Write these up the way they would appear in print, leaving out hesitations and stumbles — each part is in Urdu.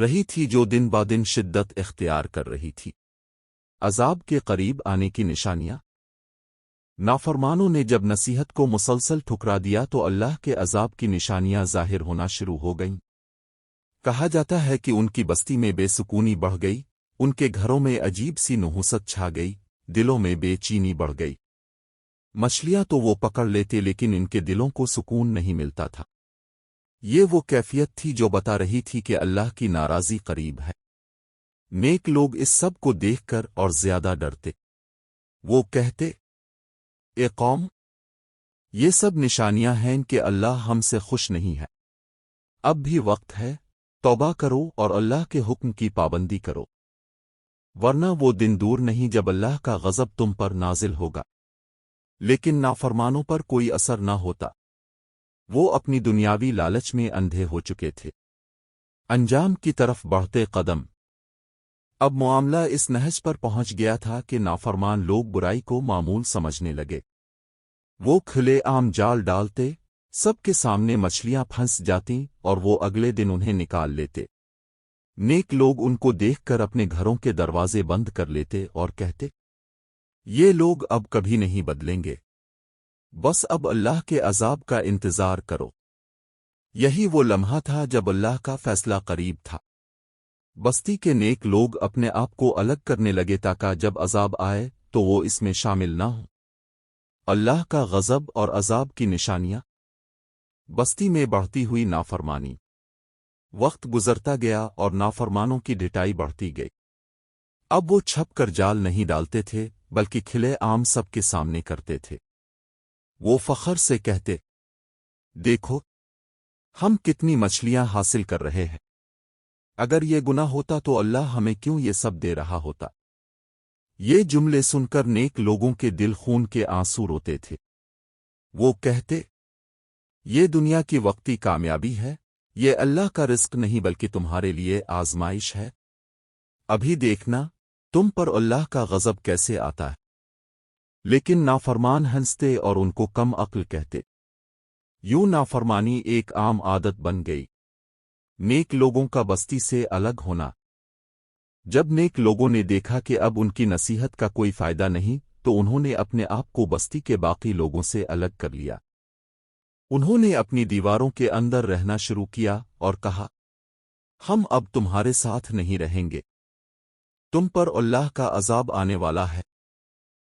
رہی تھی جو دن بہ دن شدت اختیار کر رہی تھی۔ عذاب کے قریب آنے کی نشانیاں۔ نافرمانوں نے جب نصیحت کو مسلسل ٹھکرا دیا تو اللہ کے عذاب کی نشانیاں ظاہر ہونا شروع ہو گئیں۔ کہا جاتا ہے کہ ان کی بستی میں بے سکونی بڑھ گئی، ان کے گھروں میں عجیب سی نحوست چھا گئی، دلوں میں بے چینی بڑھ گئی۔ مچھلیاں تو وہ پکڑ لیتے لیکن ان کے دلوں کو سکون نہیں ملتا تھا۔ یہ وہ کیفیت تھی جو بتا رہی تھی کہ اللہ کی ناراضی قریب ہے۔ نیک لوگ اس سب کو دیکھ کر اور زیادہ ڈرتے۔ وہ کہتے، اے قوم، یہ سب نشانیاں ہیں کہ اللہ ہم سے خوش نہیں ہے۔ اب بھی وقت ہے، توبہ کرو اور اللہ کے حکم کی پابندی کرو، ورنہ وہ دن دور نہیں جب اللہ کا غضب تم پر نازل ہوگا۔ لیکن نافرمانوں پر کوئی اثر نہ ہوتا، وہ اپنی دنیاوی لالچ میں اندھے ہو چکے تھے۔ انجام کی طرف بڑھتے قدم۔ اب معاملہ اس نہج پر پہنچ گیا تھا کہ نافرمان لوگ برائی کو معمول سمجھنے لگے۔ وہ کھلے عام جال ڈالتے، سب کے سامنے مچھلیاں پھنس جاتیں اور وہ اگلے دن انہیں نکال لیتے۔ نیک لوگ ان کو دیکھ کر اپنے گھروں کے دروازے بند کر لیتے اور کہتے، یہ لوگ اب کبھی نہیں بدلیں گے، بس اب اللہ کے عذاب کا انتظار کرو۔ یہی وہ لمحہ تھا جب اللہ کا فیصلہ قریب تھا۔ بستی کے نیک لوگ اپنے آپ کو الگ کرنے لگے تاکہ جب عذاب آئے تو وہ اس میں شامل نہ ہوں۔ اللہ کا غضب اور عذاب کی نشانیاں۔ بستی میں بڑھتی ہوئی نافرمانی۔ وقت گزرتا گیا اور نافرمانوں کی ڈھٹائی بڑھتی گئی۔ اب وہ چھپ کر جال نہیں ڈالتے تھے بلکہ کھلے عام سب کے سامنے کرتے تھے۔ وہ فخر سے کہتے، دیکھو ہم کتنی مچھلیاں حاصل کر رہے ہیں، اگر یہ گناہ ہوتا تو اللہ ہمیں کیوں یہ سب دے رہا ہوتا۔ یہ جملے سن کر نیک لوگوں کے دل خون کے آنسو روتے تھے۔ وہ کہتے، یہ دنیا کی وقتی کامیابی ہے، یہ اللہ کا رزق نہیں بلکہ تمہارے لیے آزمائش ہے۔ ابھی دیکھنا تم پر اللہ کا غضب کیسے آتا ہے۔ لیکن نافرمان ہنستے اور ان کو کم عقل کہتے۔ یوں نافرمانی ایک عام عادت بن گئی۔ نیک لوگوں کا بستی سے الگ ہونا۔ جب نیک لوگوں نے دیکھا کہ اب ان کی نصیحت کا کوئی فائدہ نہیں تو انہوں نے اپنے آپ کو بستی کے باقی لوگوں سے الگ کر لیا۔ انہوں نے اپنی دیواروں کے اندر رہنا شروع کیا اور کہا، ہم اب تمہارے ساتھ نہیں رہیں گے، تم پر اللہ کا عذاب آنے والا ہے،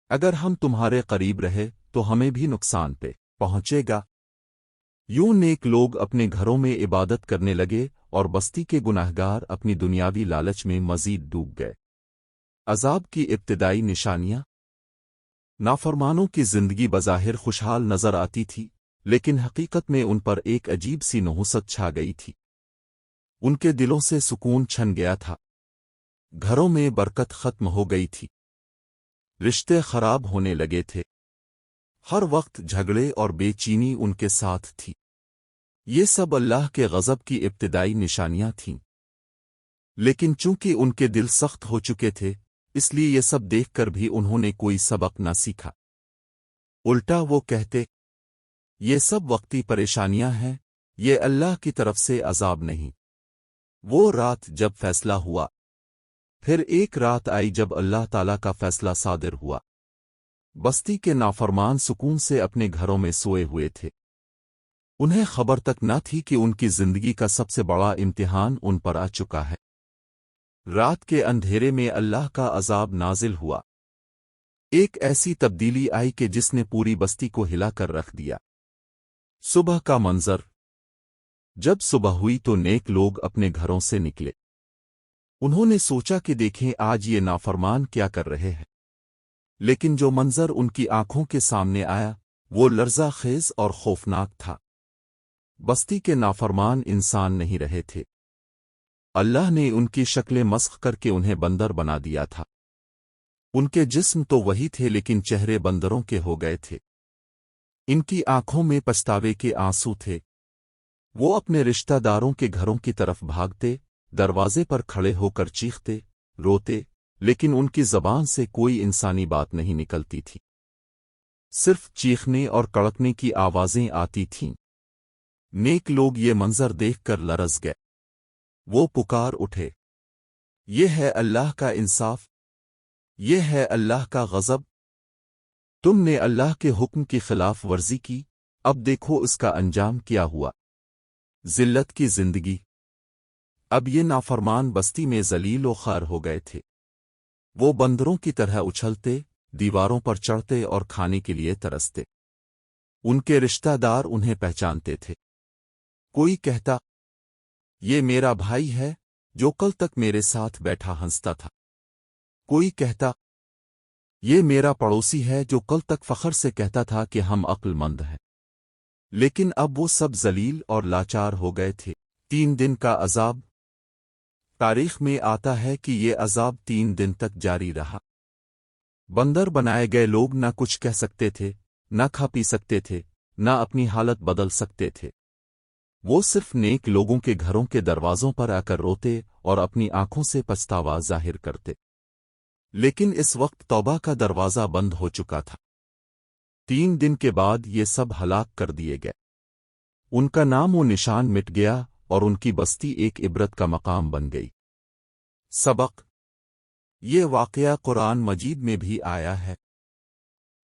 اگر ہم تمہارے قریب رہے تو ہمیں بھی نقصان پہ پہنچے گا۔ یوں نیک لوگ اپنے گھروں میں عبادت کرنے لگے اور بستی کے گناہگار اپنی دنیاوی لالچ میں مزید ڈوب گئے۔ عذاب کی ابتدائی نشانیاں۔ نافرمانوں کی زندگی بظاہر خوشحال نظر آتی تھی، لیکن حقیقت میں ان پر ایک عجیب سی نحوست چھا گئی تھی۔ ان کے دلوں سے سکون چھن گیا تھا، گھروں میں برکت ختم ہو گئی تھی، رشتے خراب ہونے لگے تھے، ہر وقت جھگڑے اور بے چینی ان کے ساتھ تھی۔ یہ سب اللہ کے غضب کی ابتدائی نشانیاں تھیں۔ لیکن چونکہ ان کے دل سخت ہو چکے تھے، اس لیے یہ سب دیکھ کر بھی انہوں نے کوئی سبق نہ سیکھا۔ الٹا وہ کہتے، یہ سب وقتی پریشانیاں ہیں، یہ اللہ کی طرف سے عذاب نہیں۔ وہ رات جب فیصلہ ہوا، پھر ایک رات آئی جب اللہ تعالیٰ کا فیصلہ صادر ہوا۔ بستی کے نافرمان سکون سے اپنے گھروں میں سوئے ہوئے تھے۔ انہیں خبر تک نہ تھی کہ ان کی زندگی کا سب سے بڑا امتحان ان پر آ چکا ہے۔ رات کے اندھیرے میں اللہ کا عذاب نازل ہوا۔ ایک ایسی تبدیلی آئی کہ جس نے پوری بستی کو ہلا کر رکھ دیا۔ صبح کا منظر۔ جب صبح ہوئی تو نیک لوگ اپنے گھروں سے نکلے۔ انہوں نے سوچا کہ دیکھیں آج یہ نافرمان کیا کر رہے ہیں، لیکن جو منظر ان کی آنکھوں کے سامنے آیا وہ لرزہ خیز اور خوفناک تھا۔ بستی کے نافرمان انسان نہیں رہے تھے، اللہ نے ان کی شکلیں مسخ کر کے انہیں بندر بنا دیا تھا۔ ان کے جسم تو وہی تھے لیکن چہرے بندروں کے ہو گئے تھے۔ ان کی آنکھوں میں پچھتاوے کے آنسو تھے۔ وہ اپنے رشتہ داروں کے گھروں کی طرف بھاگتے، دروازے پر کھڑے ہو کر چیختے، روتے، لیکن ان کی زبان سے کوئی انسانی بات نہیں نکلتی تھی، صرف چیخنے اور کڑکنے کی آوازیں آتی تھیں۔ نیک لوگ یہ منظر دیکھ کر لرز گئے۔ وہ پکار اٹھے، یہ ہے اللہ کا انصاف، یہ ہے اللہ کا غضب۔ تم نے اللہ کے حکم کی خلاف ورزی کی، اب دیکھو اس کا انجام کیا ہوا۔ ذلت کی زندگی۔ اب یہ نافرمان بستی میں ذلیل و خوار ہو گئے تھے۔ وہ بندروں کی طرح اچھلتے، دیواروں پر چڑھتے اور کھانے کے لیے ترستے۔ ان کے رشتہ دار انہیں پہچانتے تھے۔ کوئی کہتا، یہ میرا بھائی ہے جو کل تک میرے ساتھ بیٹھا ہنستا تھا۔ کوئی کہتا، یہ میرا پڑوسی ہے جو کل تک فخر سے کہتا تھا کہ ہم عقل مند ہیں۔ لیکن اب وہ سب ذلیل اور لاچار ہو گئے تھے۔ 3 دن کا عذاب۔ تاریخ میں آتا ہے کہ یہ عذاب 3 دن تک جاری رہا۔ بندر بنائے گئے لوگ نہ کچھ کہہ سکتے تھے، نہ کھا پی سکتے تھے، نہ اپنی حالت بدل سکتے تھے۔ وہ صرف نیک لوگوں کے گھروں کے دروازوں پر آ کر روتے اور اپنی آنکھوں سے پچھتاوا ظاہر کرتے۔ لیکن اس وقت توبہ کا دروازہ بند ہو چکا تھا۔ 3 دن کے بعد یہ سب ہلاک کر دیے گئے۔ ان کا نام و نشان مٹ گیا اور ان کی بستی ایک عبرت کا مقام بن گئی۔ سبق۔ یہ واقعہ قرآن مجید میں بھی آیا ہے۔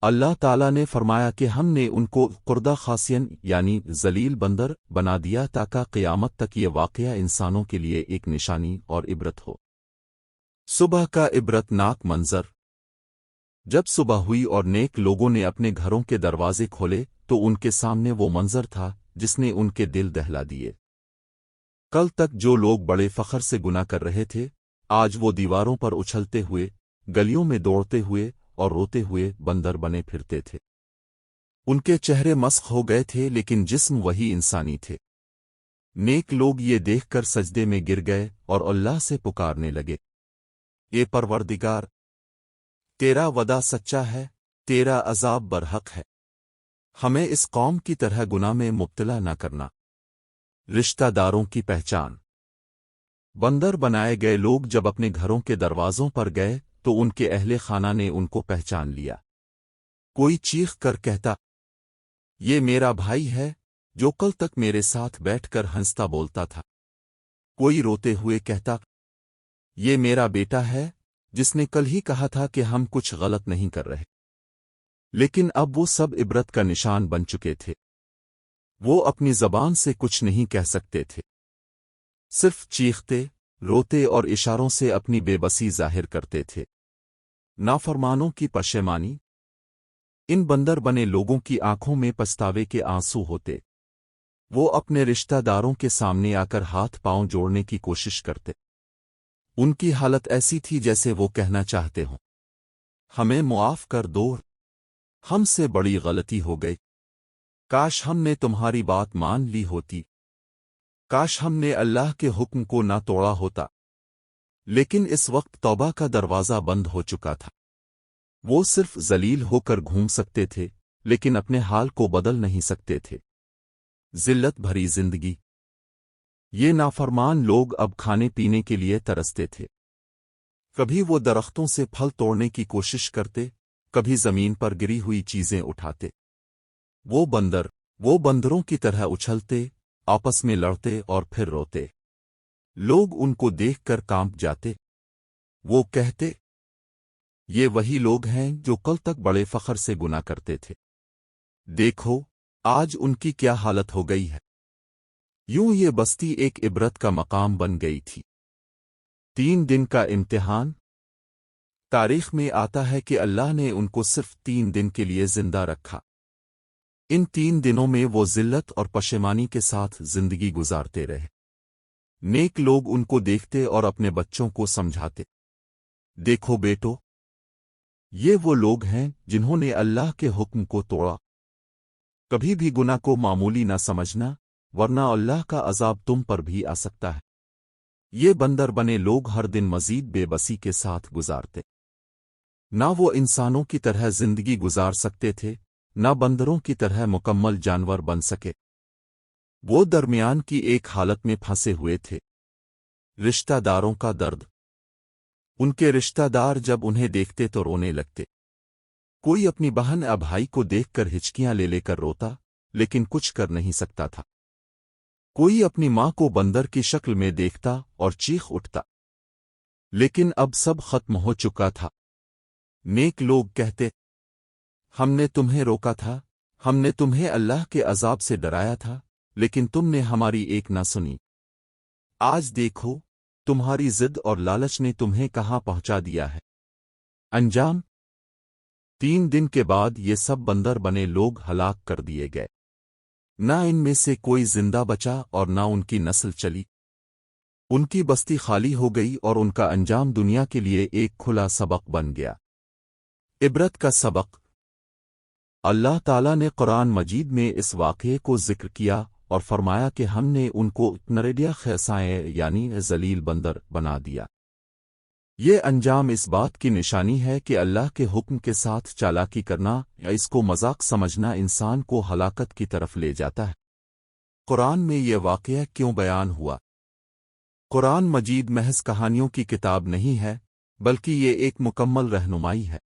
اللہ تعالیٰ نے فرمایا کہ ہم نے ان کو قردہ خاسین یعنی ذلیل بندر بنا دیا تاکہ قیامت تک یہ واقعہ انسانوں کے لیے ایک نشانی اور عبرت ہو۔ صبح کا عبرت ناک منظر۔ جب صبح ہوئی اور نیک لوگوں نے اپنے گھروں کے دروازے کھولے تو ان کے سامنے وہ منظر تھا جس نے ان کے دل دہلا دیے۔ کل تک جو لوگ بڑے فخر سے گناہ کر رہے تھے، آج وہ دیواروں پر اچھلتے ہوئے، گلیوں میں دوڑتے ہوئے اور روتے ہوئے بندر بنے پھرتے تھے۔ ان کے چہرے مسخ ہو گئے تھے لیکن جسم وہی انسانی تھے۔ نیک لوگ یہ دیکھ کر سجدے میں گر گئے اور اللہ سے پکارنے لگے، اے پروردگار، تیرا وعدہ سچا ہے، تیرا عذاب برحق ہے، ہمیں اس قوم کی طرح گناہ میں مبتلا نہ کرنا۔ رشتہ داروں کی پہچان۔ بندر بنائے گئے لوگ جب اپنے گھروں کے دروازوں پر گئے تو ان کے اہل خانہ نے ان کو پہچان لیا۔ کوئی چیخ کر کہتا، یہ میرا بھائی ہے جو کل تک میرے ساتھ بیٹھ کر ہنستا بولتا تھا۔ کوئی روتے ہوئے کہتا، یہ میرا بیٹا ہے جس نے کل ہی کہا تھا کہ ہم کچھ غلط نہیں کر رہے۔ لیکن اب وہ سب عبرت کا نشان بن چکے تھے۔ وہ اپنی زبان سے کچھ نہیں کہہ سکتے تھے، صرف چیختے، روتے اور اشاروں سے اپنی بے بسی ظاہر کرتے تھے۔ نافرمانوں کی پشیمانی۔ ان بندر بنے لوگوں کی آنکھوں میں پچھتاوے کے آنسو ہوتے۔ وہ اپنے رشتہ داروں کے سامنے آ کر ہاتھ پاؤں جوڑنے کی کوشش کرتے۔ ان کی حالت ایسی تھی جیسے وہ کہنا چاہتے ہوں، ہمیں معاف کر دو، ہم سے بڑی غلطی ہو گئی، کاش ہم نے تمہاری بات مان لی ہوتی، کاش ہم نے اللہ کے حکم کو نہ توڑا ہوتا۔ لیکن اس وقت توبہ کا دروازہ بند ہو چکا تھا۔ وہ صرف ذلیل ہو کر گھوم سکتے تھے لیکن اپنے حال کو بدل نہیں سکتے تھے۔ ذلت بھری زندگی۔ یہ نافرمان لوگ اب کھانے پینے کے لیے ترستے تھے۔ کبھی وہ درختوں سے پھل توڑنے کی کوشش کرتے، کبھی زمین پر گری ہوئی چیزیں اٹھاتے۔ وہ بندروں کی طرح اچھلتے، آپس میں لڑتے اور پھر روتے۔ لوگ ان کو دیکھ کر کانپ جاتے۔ وہ کہتے، یہ وہی لوگ ہیں جو کل تک بڑے فخر سے گناہ کرتے تھے، دیکھو آج ان کی کیا حالت ہو گئی ہے۔ یوں یہ بستی ایک عبرت کا مقام بن گئی تھی۔ 3 دن کا امتحان۔ تاریخ میں آتا ہے کہ اللہ نے ان کو صرف 3 دن کے لیے زندہ رکھا۔ ان 3 دنوں میں وہ ذلت اور پشیمانی کے ساتھ زندگی گزارتے رہے۔ نیک لوگ ان کو دیکھتے اور اپنے بچوں کو سمجھاتے، دیکھو بیٹو، یہ وہ لوگ ہیں جنہوں نے اللہ کے حکم کو توڑا۔ کبھی بھی گناہ کو معمولی نہ سمجھنا، ورنہ اللہ کا عذاب تم پر بھی آ سکتا ہے۔ یہ بندر بنے لوگ ہر دن مزید بے بسی کے ساتھ گزارتے۔ نہ وہ انسانوں کی طرح زندگی گزار سکتے تھے، نہ بندروں کی طرح مکمل جانور بن سکے۔ وہ درمیان کی ایک حالت میں پھنسے ہوئے تھے۔ رشتہ داروں کا درد۔ ان کے رشتہ دار جب انہیں دیکھتے تو رونے لگتے۔ کوئی اپنی بہن یا بھائی کو دیکھ کر ہچکیاں لے کر روتا، لیکن کچھ کر نہیں سکتا تھا۔ کوئی اپنی ماں کو بندر کی شکل میں دیکھتا اور چیخ اٹھتا، لیکن اب سب ختم ہو چکا تھا۔ نیک لوگ کہتے، ہم نے تمہیں روکا تھا، ہم نے تمہیں اللہ کے عذاب سے ڈرایا تھا، لیکن تم نے ہماری ایک نہ سنی۔ آج دیکھو، تمہاری ضد اور لالچ نے تمہیں کہاں پہنچا دیا ہے۔ انجام 3 دن کے بعد یہ سب بندر بنے لوگ ہلاک کر دیے گئے، نہ ان میں سے کوئی زندہ بچا اور نہ ان کی نسل چلی۔ ان کی بستی خالی ہو گئی اور ان کا انجام دنیا کے لیے ایک کھلا سبق بن گیا۔ عبرت کا سبق۔ اللہ تعالیٰ نے قرآن مجید میں اس واقعے کو ذکر کیا اور فرمایا کہ ہم نے ان کو نریڈیا خیسائیں یعنی ذلیل بندر بنا دیا۔ یہ انجام اس بات کی نشانی ہے کہ اللہ کے حکم کے ساتھ چالاکی کرنا یا اس کو مذاق سمجھنا انسان کو ہلاکت کی طرف لے جاتا ہے۔ قرآن میں یہ واقعہ کیوں بیان ہوا؟ قرآن مجید محض کہانیوں کی کتاب نہیں ہے، بلکہ یہ ایک مکمل رہنمائی ہے۔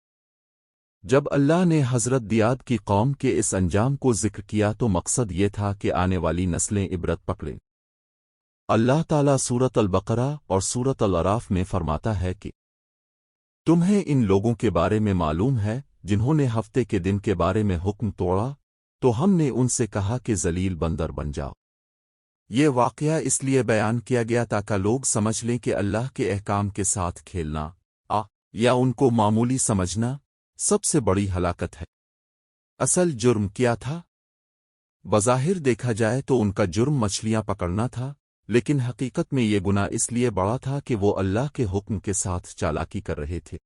جب اللہ نے حضرت دیاد کی قوم کے اس انجام کو ذکر کیا تو مقصد یہ تھا کہ آنے والی نسلیں عبرت پکڑیں۔ اللہ تعالیٰ سورۃ البقرہ اور سورۃ الاعراف میں فرماتا ہے کہ تمہیں ان لوگوں کے بارے میں معلوم ہے جنہوں نے ہفتے کے دن کے بارے میں حکم توڑا، تو ہم نے ان سے کہا کہ ذلیل بندر بن جاؤ۔ یہ واقعہ اس لیے بیان کیا گیا تاکہ لوگ سمجھ لیں کہ اللہ کے احکام کے ساتھ کھیلنا یا ان کو معمولی سمجھنا سب سے بڑی ہلاکت ہے۔ اصل جرم کیا تھا؟ بظاہر دیکھا جائے تو ان کا جرم مچھلیاں پکڑنا تھا، لیکن حقیقت میں یہ گناہ اس لیے بڑا تھا کہ وہ اللہ کے حکم کے ساتھ چالاکی کر رہے تھے۔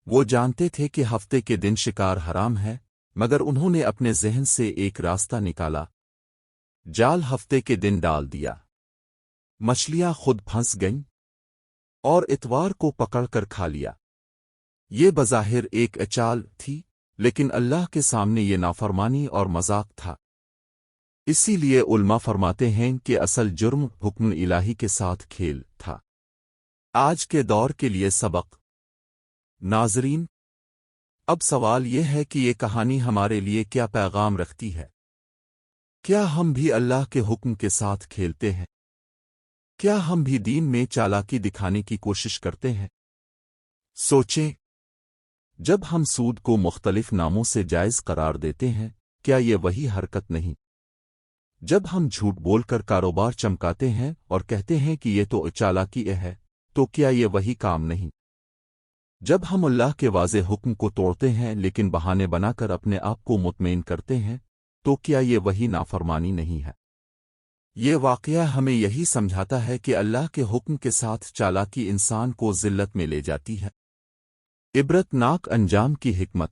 وہ جانتے تھے کہ ہفتے کے دن شکار حرام ہے، مگر انہوں نے اپنے ذہن سے ایک راستہ نکالا، جال ہفتے کے دن ڈال دیا، مچھلیاں خود پھنس گئیں اور اتوار کو پکڑ کر کھا لیا۔ یہ بظاہر ایک چال تھی، لیکن اللہ کے سامنے یہ نافرمانی اور مذاق تھا۔ اسی لیے علماء فرماتے ہیں کہ اصل جرم حکم الہی کے ساتھ کھیل تھا۔ آج کے دور کے لیے سبق۔ ناظرین، اب سوال یہ ہے کہ یہ کہانی ہمارے لیے کیا پیغام رکھتی ہے؟ کیا ہم بھی اللہ کے حکم کے ساتھ کھیلتے ہیں؟ کیا ہم بھی دین میں چالاکی دکھانے کی کوشش کرتے ہیں؟ سوچیں، جب ہم سود کو مختلف ناموں سے جائز قرار دیتے ہیں، کیا یہ وہی حرکت نہیں؟ جب ہم جھوٹ بول کر کاروبار چمکاتے ہیں اور کہتے ہیں کہ یہ تو چالاکی ہے، تو کیا یہ وہی کام نہیں؟ جب ہم اللہ کے واضح حکم کو توڑتے ہیں لیکن بہانے بنا کر اپنے آپ کو مطمئن کرتے ہیں، تو کیا یہ وہی نافرمانی نہیں ہے؟ یہ واقعہ ہمیں یہی سمجھاتا ہے کہ اللہ کے حکم کے ساتھ چالاکی انسان کو ذلت میں لے جاتی ہے۔ عبرت ناک انجام کی حکمت۔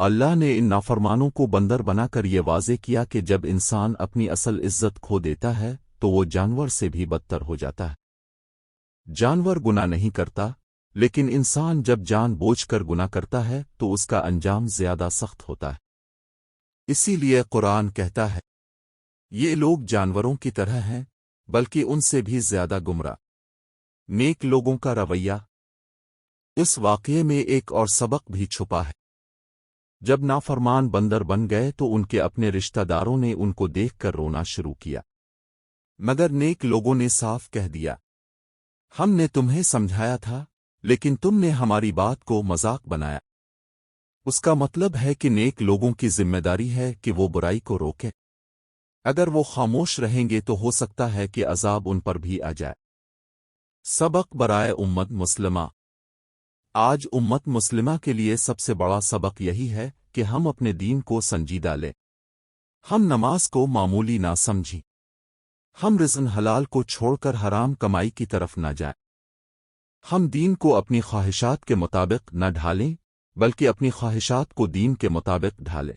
اللہ نے ان نافرمانوں کو بندر بنا کر یہ واضح کیا کہ جب انسان اپنی اصل عزت کھو دیتا ہے تو وہ جانور سے بھی بدتر ہو جاتا ہے۔ جانور گناہ نہیں کرتا، لیکن انسان جب جان بوجھ کر گناہ کرتا ہے تو اس کا انجام زیادہ سخت ہوتا ہے۔ اسی لیے قرآن کہتا ہے، یہ لوگ جانوروں کی طرح ہیں، بلکہ ان سے بھی زیادہ گمراہ۔ نیک لوگوں کا رویہ۔ اس واقعے میں ایک اور سبق بھی چھپا ہے۔ جب نافرمان بندر بن گئے تو ان کے اپنے رشتہ داروں نے ان کو دیکھ کر رونا شروع کیا، مگر نیک لوگوں نے صاف کہہ دیا، ہم نے تمہیں سمجھایا تھا، لیکن تم نے ہماری بات کو مذاق بنایا۔ اس کا مطلب ہے کہ نیک لوگوں کی ذمہ داری ہے کہ وہ برائی کو روکیں۔ اگر وہ خاموش رہیں گے تو ہو سکتا ہے کہ عذاب ان پر بھی آ جائے۔ سبق برائے امت مسلمہ۔ آج امت مسلمہ کے لیے سب سے بڑا سبق یہی ہے کہ ہم اپنے دین کو سنجیدہ لیں۔ ہم نماز کو معمولی نہ سمجھیں۔ ہم رزق حلال کو چھوڑ کر حرام کمائی کی طرف نہ جائیں۔ ہم دین کو اپنی خواہشات کے مطابق نہ ڈھالیں، بلکہ اپنی خواہشات کو دین کے مطابق ڈھالیں۔